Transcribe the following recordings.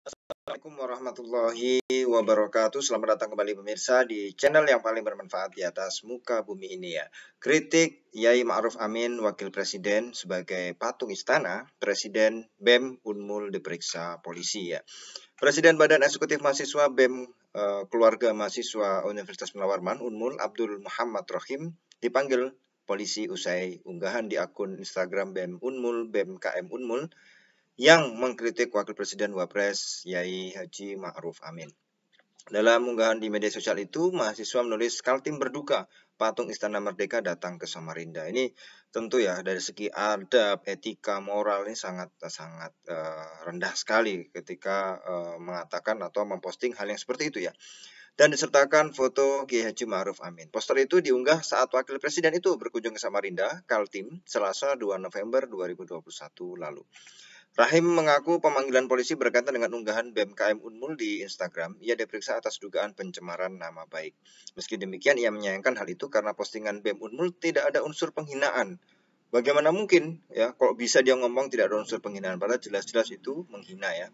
Assalamualaikum warahmatullahi wabarakatuh. Selamat datang kembali pemirsa di channel yang paling bermanfaat di atas muka bumi ini ya. Kritik Yai Ma'ruf Amin, Wakil Presiden sebagai patung istana, Presiden BEM Unmul diperiksa polisi ya. Presiden Badan Eksekutif Mahasiswa BEM Keluarga Mahasiswa Universitas Munawarman Unmul Abdul Muhammad Rohim dipanggil polisi usai unggahan di akun Instagram BEM Unmul BEM Unmul yang mengkritik Wakil Presiden Wapres Yai Haji Ma'ruf Amin. Dalam unggahan di media sosial itu, mahasiswa menulis Kaltim berduka, patung Istana Merdeka datang ke Samarinda. Ini tentu ya dari segi adab, etika, moral ini sangat rendah sekali ketika mengatakan atau memposting hal yang seperti itu ya. Dan disertakan foto Kiai Haji Ma'ruf Amin. Poster itu diunggah saat Wakil Presiden itu berkunjung ke Samarinda, Kaltim, Selasa 2 November 2021 lalu. Rahim mengaku pemanggilan polisi berkaitan dengan unggahan BMKM Unmul di Instagram. Ia diperiksa atas dugaan pencemaran nama baik. Meski demikian, ia menyayangkan hal itu karena postingan BEM Unmul tidak ada unsur penghinaan. Bagaimana mungkin ya, kalau bisa dia ngomong tidak ada unsur penghinaan, padahal jelas-jelas itu menghina ya.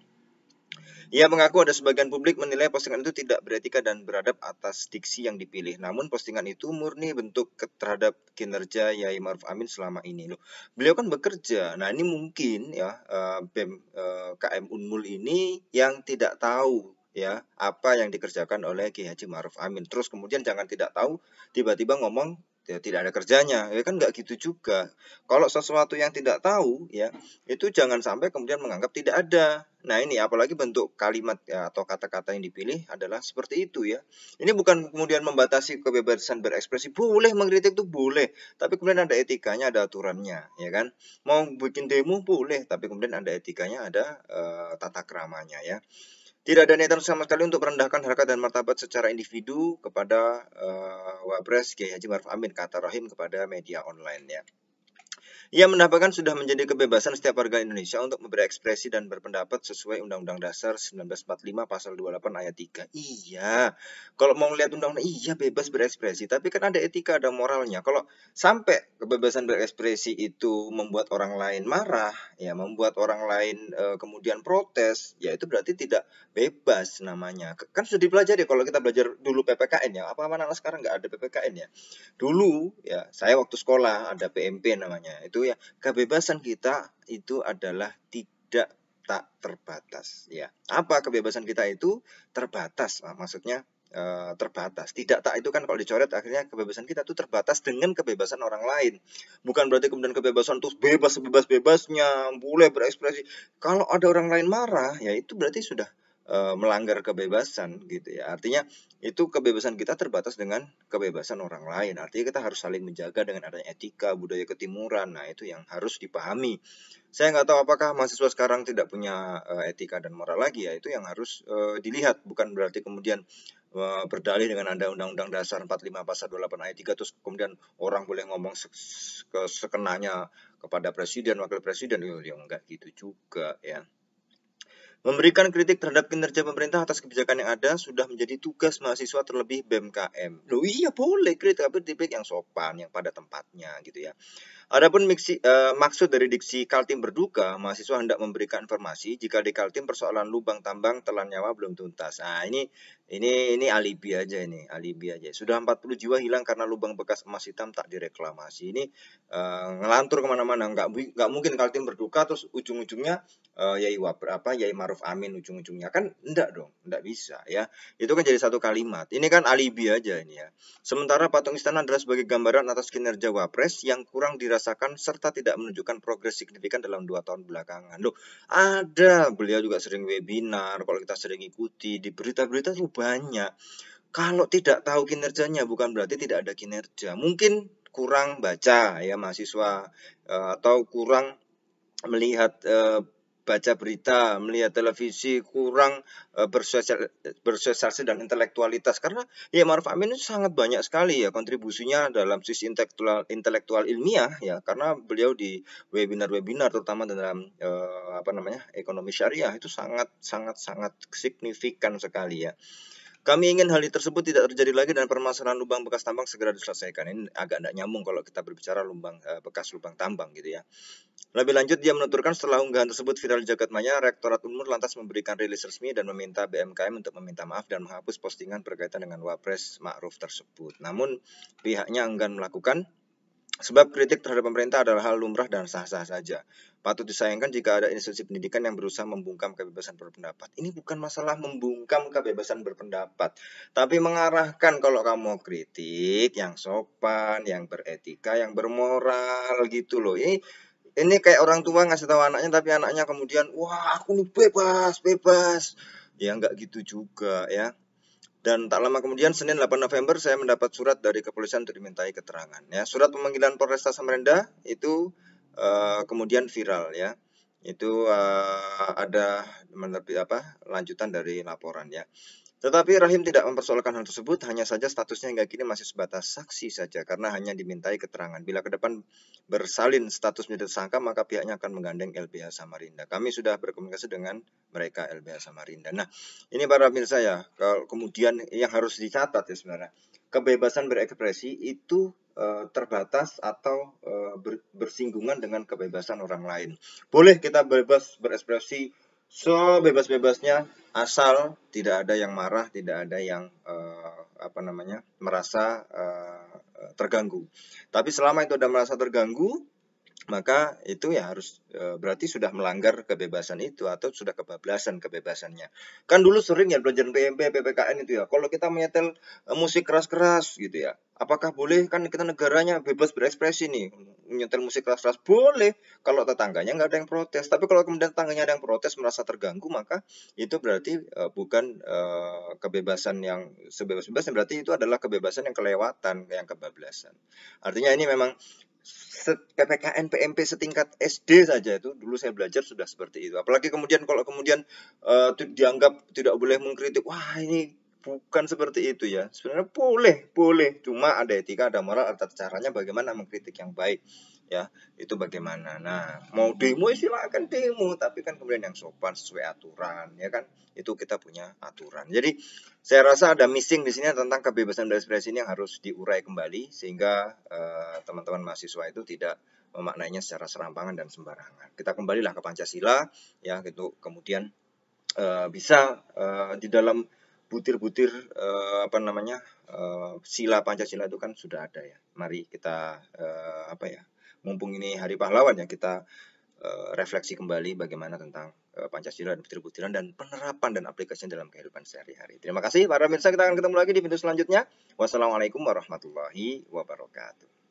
Ia mengaku ada sebagian publik menilai postingan itu tidak beretika dan beradab atas diksi yang dipilih. Namun postingan itu murni bentuk terhadap kinerja Yai Ma'ruf Amin selama ini. Loh, beliau kan bekerja. Nah, ini mungkin ya BEM KM Unmul ini yang tidak tahu ya apa yang dikerjakan oleh Kiai Haji Ma'ruf Amin. Terus kemudian jangan tidak tahu tiba-tiba ngomong ya, tidak ada kerjanya. Ya kan nggak gitu juga. Kalau sesuatu yang tidak tahu ya itu jangan sampai kemudian menganggap tidak ada. Nah ini apalagi bentuk kalimat ya, atau kata-kata yang dipilih adalah seperti itu ya. Ini bukan kemudian membatasi kebebasan berekspresi. Boleh mengkritik itu boleh, tapi kemudian ada etikanya, ada aturannya, ya kan. Mau bikin demo boleh, tapi kemudian ada etikanya, ada tata keramanya ya. Tidak ada niatan sama sekali untuk merendahkan harkat dan martabat secara individu kepada Wapres Kiai Haji Ma'ruf Amin, kata Rohim kepada media online ya. Ia menambahkan sudah menjadi kebebasan setiap warga Indonesia untuk berekspresi dan berpendapat sesuai Undang-Undang Dasar 1945 Pasal 28 Ayat 3. Iya, kalau mau lihat undang-undang, iya bebas berekspresi, tapi kan ada etika, ada moralnya. Kalau sampai kebebasan berekspresi itu membuat orang lain marah, ya membuat orang lain kemudian protes, ya itu berarti tidak bebas namanya. Kan sudah dipelajari kalau kita belajar dulu PPKN ya, apa anak sekarang nggak ada PPKN ya. Dulu ya saya waktu sekolah ada PMP namanya. Itu ya kebebasan kita itu adalah tidak tak terbatas ya. Apa kebebasan kita itu terbatas? Maksudnya terbatas. Tidak tak itu kan kalau dicoret akhirnya kebebasan kita itu terbatas dengan kebebasan orang lain. Bukan berarti kemudian kebebasan itu bebas sebebas-bebasnya, boleh berekspresi. Kalau ada orang lain marah, ya itu berarti sudah melanggar kebebasan gitu ya. Artinya itu kebebasan kita terbatas dengan kebebasan orang lain. Artinya kita harus saling menjaga dengan adanya etika, budaya ketimuran. Nah, itu yang harus dipahami. Saya nggak tahu apakah mahasiswa sekarang tidak punya etika dan moral lagi ya. Itu yang harus dilihat. Bukan berarti kemudian berdalih dengan ada Undang-Undang Dasar 45 Pasal 28 Ayat 3 terus kemudian orang boleh ngomong sekenanya kepada presiden, wakil presiden. Ya enggak gitu juga ya. Memberikan kritik terhadap kinerja pemerintah atas kebijakan yang ada sudah menjadi tugas mahasiswa terlebih BMKM. Loh iya boleh kritik, tapi kritik yang sopan, yang pada tempatnya gitu ya. Adapun maksud dari diksi Kaltim berduka, mahasiswa hendak memberikan informasi jika di Kaltim persoalan lubang tambang telan nyawa belum tuntas. Nah, ini alibi aja ini, alibi aja. Sudah 40 jiwa hilang karena lubang bekas emas hitam tak direklamasi. Ini ngelantur kemana-mana, nggak mungkin Kaltim berduka terus ujung-ujungnya Yai Ma'ruf Amin ujung-ujungnya kan enggak dong, enggak bisa ya. Itu kan jadi satu kalimat. Ini kan alibi aja ini ya. Sementara patung istana adalah sebagai gambaran atas kinerja Wapres yang kurang dirasakan serta tidak menunjukkan progres signifikan dalam 2 tahun belakangan. Loh, ada beliau juga sering webinar, kalau kita sering ikuti di berita-berita tuh banyak. Kalau tidak tahu kinerjanya bukan berarti tidak ada kinerja. Mungkin kurang baca ya mahasiswa atau kurang melihat baca berita, melihat televisi, kurang bersosialisasi dan intelektualitas. Karena ya Ma'ruf Amin itu sangat banyak sekali ya kontribusinya dalam sisi intelektual ilmiah ya, karena beliau di webinar-webinar terutama dalam ekonomi syariah itu sangat signifikan sekali ya. Kami ingin hal tersebut tidak terjadi lagi dan permasalahan lubang bekas tambang segera diselesaikan. Ini agak tidak nyambung kalau kita berbicara bekas lubang tambang gitu ya. Lebih lanjut, dia menuturkan setelah unggahan tersebut viral di jagat maya, Rektorat Unmul lantas memberikan rilis resmi dan meminta BMKM untuk meminta maaf dan menghapus postingan berkaitan dengan Wapres Ma'ruf tersebut. Namun, pihaknya enggan melakukan sebab kritik terhadap pemerintah adalah hal lumrah dan sah-sah saja. Patut disayangkan jika ada institusi pendidikan yang berusaha membungkam kebebasan berpendapat. Ini bukan masalah membungkam kebebasan berpendapat, tapi mengarahkan kalau kamu mau kritik yang sopan, yang beretika, yang bermoral gitu loh. Ini kayak orang tua ngasih tahu anaknya, tapi anaknya kemudian, wah aku nih bebas. Ya nggak gitu juga ya. Dan tak lama kemudian, Senin 8 November, saya mendapat surat dari kepolisian untuk dimintai keterangan. Ya, surat pemanggilan Polresta Samarinda itu kemudian viral ya. Itu ada lanjutan dari laporan ya. Tetapi Rahim tidak mempersoalkan hal tersebut, hanya saja statusnya hingga kini masih sebatas saksi saja karena hanya dimintai keterangan. Bila ke depan bersalin status menjadi tersangka, maka pihaknya akan menggandeng LBH Samarinda. Kami sudah berkomunikasi dengan mereka LBH Samarinda. Nah, ini para pemirsa ya, kalau kemudian yang harus dicatat ya sebenarnya, kebebasan berekspresi itu terbatas atau bersinggungan dengan kebebasan orang lain. Boleh kita bebas berekspresi sebebas-bebasnya, asal tidak ada yang marah, tidak ada yang merasa terganggu. Tapi selama itu ada merasa terganggu, maka itu ya harus berarti sudah melanggar kebebasan itu atau sudah kebablasan kebebasannya. Kan dulu sering ya pelajaran PMP, PPKN itu ya, kalau kita menyetel musik keras-keras gitu ya, apakah boleh? Kan kita negaranya bebas berekspresi nih, menyetel musik keras-keras boleh kalau tetangganya nggak ada yang protes. Tapi kalau kemudian tetangganya ada yang protes merasa terganggu, maka itu berarti bukan kebebasan yang sebebas-bebasnya, berarti itu adalah kebebasan yang kelewatan, yang kebablasan. Artinya ini memang PPKN PMP setingkat SD saja itu dulu saya belajar sudah seperti itu. Apalagi kemudian kalau kemudian dianggap tidak boleh mengkritik, wah ini bukan seperti itu ya. Sebenarnya boleh, cuma ada etika, ada moral, ada caranya bagaimana mengkritik yang baik ya. Itu bagaimana. Nah, mau demo silakan demo, tapi kan kemudian yang sopan sesuai aturan ya kan. Itu kita punya aturan. Jadi saya rasa ada missing di sini tentang kebebasan berekspresi ini yang harus diurai kembali sehingga teman-teman mahasiswa itu tidak memaknainya secara serampangan dan sembarangan. Kita kembalilah ke Pancasila ya gitu. Kemudian bisa di dalam butir-butir sila Pancasila itu kan sudah ada ya. Mari kita mumpung ini Hari Pahlawan ya, kita refleksi kembali bagaimana tentang Pancasila dan butir-butiran dan penerapan dan aplikasinya dalam kehidupan sehari-hari. Terima kasih para pemirsa, kita akan ketemu lagi di video selanjutnya. Wassalamualaikum warahmatullahi wabarakatuh.